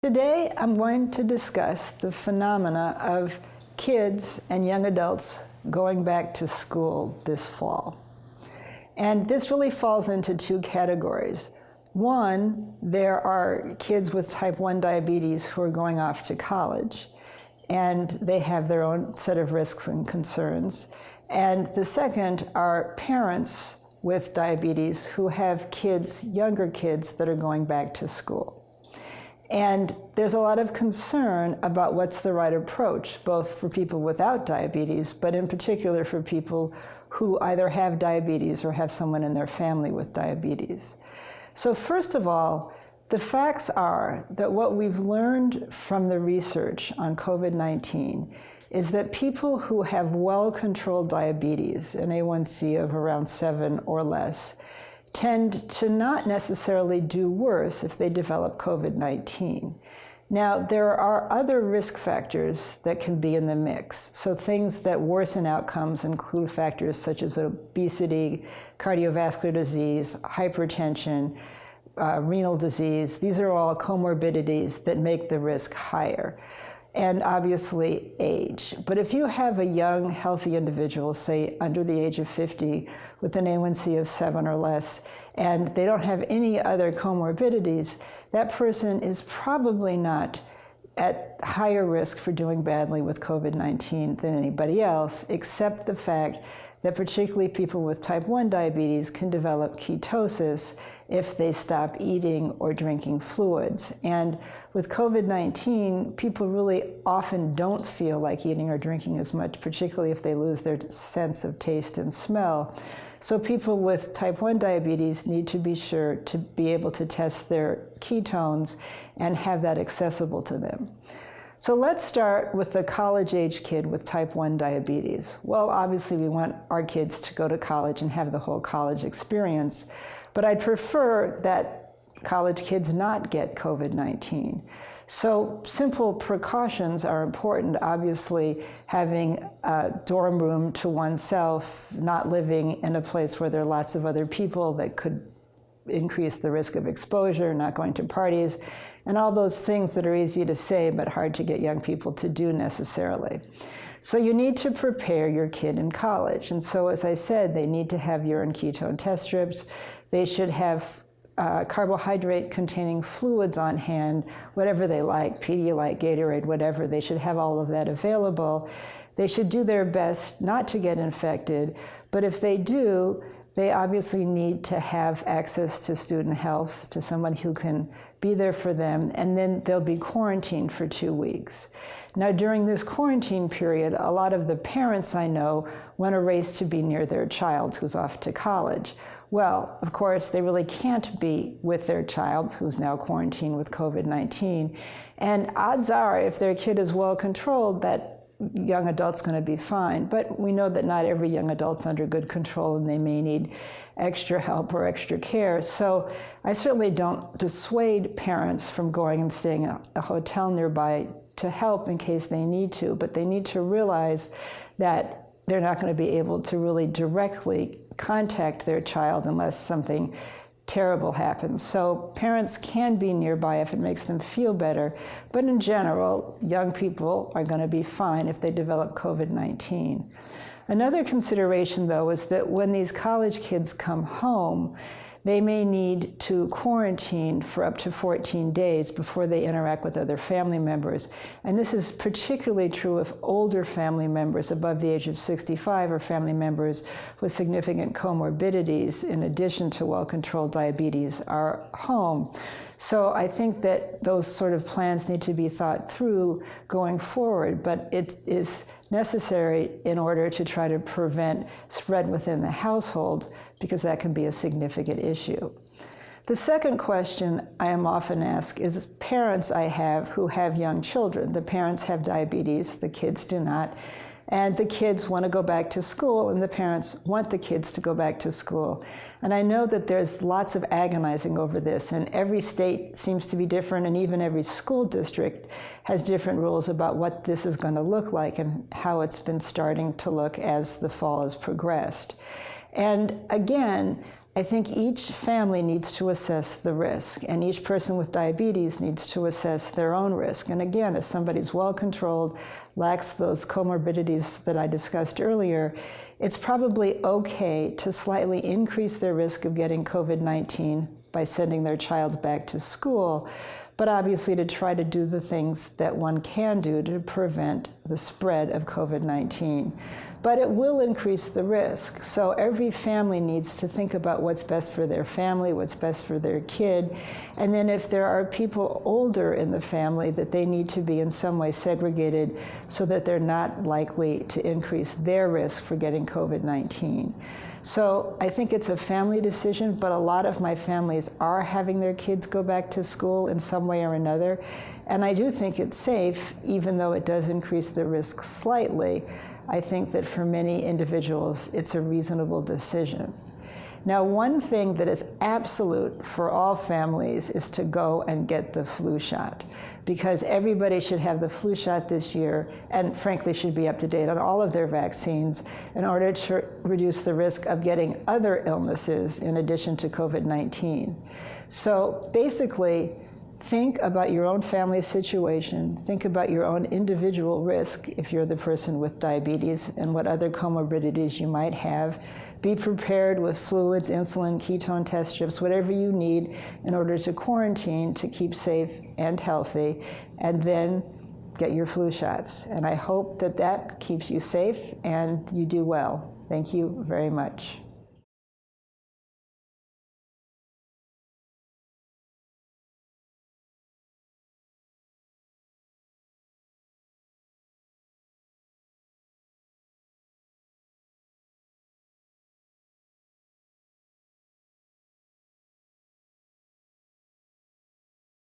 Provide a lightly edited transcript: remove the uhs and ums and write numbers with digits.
Today, I'm going to discuss the phenomena of kids and young adults going back to school this fall. And this really falls into two categories. One, there are kids with type 1 diabetes who are going off to college, and they have their own set of risks and concerns. And the second are parents with diabetes who have kids, younger kids, that are going back to school. And there's a lot of concern about what's the right approach, both for people without diabetes, but in particular for people who either have diabetes or have someone in their family with diabetes. So first of all, the facts are that what we've learned from the research on COVID-19 is that people who have well-controlled diabetes, an A1C of around 7 or less, tend to not necessarily do worse if they develop COVID-19. Now, there are other risk factors that can be in the mix. So things that worsen outcomes include factors such as obesity, cardiovascular disease, hypertension, renal disease. These are all comorbidities that make the risk higher. And obviously age. But if you have a young, healthy individual, say under the age of 50, with an A1C of 7 or less, and they don't have any other comorbidities, that person is probably not at higher risk for doing badly with COVID-19 than anybody else, except the fact that particularly people with type 1 diabetes can develop ketosis if they stop eating or drinking fluids. And with COVID-19, people really often don't feel like eating or drinking as much, particularly if they lose their sense of taste and smell. So people with type 1 diabetes need to be sure to be able to test their ketones and have that accessible to them. So let's start with the college-age kid with type 1 diabetes. Well, obviously we want our kids to go to college and have the whole college experience, but I'd prefer that college kids not get COVID-19. So simple precautions are important. Obviously, having a dorm room to oneself, not living in a place where there are lots of other people that could increase the risk of exposure, not going to parties, and all those things that are easy to say but hard to get young people to do necessarily. So you need to prepare your kid in college. And so, as I said, they need to have urine ketone test strips. They should have carbohydrate-containing fluids on hand, whatever they like, Pedialyte, Gatorade, whatever. They should have all of that available. They should do their best not to get infected, but if they do, they obviously need to have access to student health, to someone who can be there for them, and then they'll be quarantined for 2 weeks. Now, during this quarantine period, a lot of the parents I know want to race to be near their child who's off to college. Well, of course, they really can't be with their child who's now quarantined with COVID-19. And odds are, if their kid is well controlled, that young adult's going to be fine. But we know that not every young adult's under good control and they may need extra help or extra care. So I certainly don't dissuade parents from going and staying at a hotel nearby to help in case they need to, but they need to realize that they're not going to be able to really directly contact their child unless something terrible happens. So parents can be nearby if it makes them feel better, but in general, young people are going to be fine if they develop COVID-19. Another consideration, though, is that when these college kids come home, they may need to quarantine for up to 14 days before they interact with other family members. And this is particularly true if older family members above the age of 65 or family members with significant comorbidities, in addition to well-controlled diabetes, are home. So I think that those sort of plans need to be thought through going forward, but it is necessary in order to try to prevent spread within the household, because that can be a significant issue. The second question I am often asked is parents I have who have young children. The parents have diabetes, the kids do not, and the kids want to go back to school, and the parents want the kids to go back to school. And I know that there's lots of agonizing over this, and every state seems to be different, and even every school district has different rules about what this is going to look like and how it's been starting to look as the fall has progressed. And again, I think each family needs to assess the risk, and each person with diabetes needs to assess their own risk. And again, if somebody's well controlled, lacks those comorbidities that I discussed earlier, it's probably okay to slightly increase their risk of getting COVID-19 by sending their child back to school, but obviously to try to do the things that one can do to prevent the spread of COVID-19. But it will increase the risk. So every family needs to think about what's best for their family, what's best for their kid. And then if there are people older in the family, that they need to be in some way segregated so that they're not likely to increase their risk for getting COVID-19. So I think it's a family decision, but a lot of my families are having their kids go back to school in some way or another. And I do think it's safe, even though it does increase the risk slightly. I think that for many individuals, it's a reasonable decision. Now, one thing that is absolute for all families is to go and get the flu shot, because everybody should have the flu shot this year, and frankly should be up to date on all of their vaccines in order to reduce the risk of getting other illnesses in addition to COVID-19. So basically, think about your own family situation, think about your own individual risk if you're the person with diabetes and what other comorbidities you might have. Be prepared with fluids, insulin, ketone test strips, whatever you need in order to quarantine to keep safe and healthy, and then get your flu shots. And I hope that that keeps you safe and you do well. Thank you very much.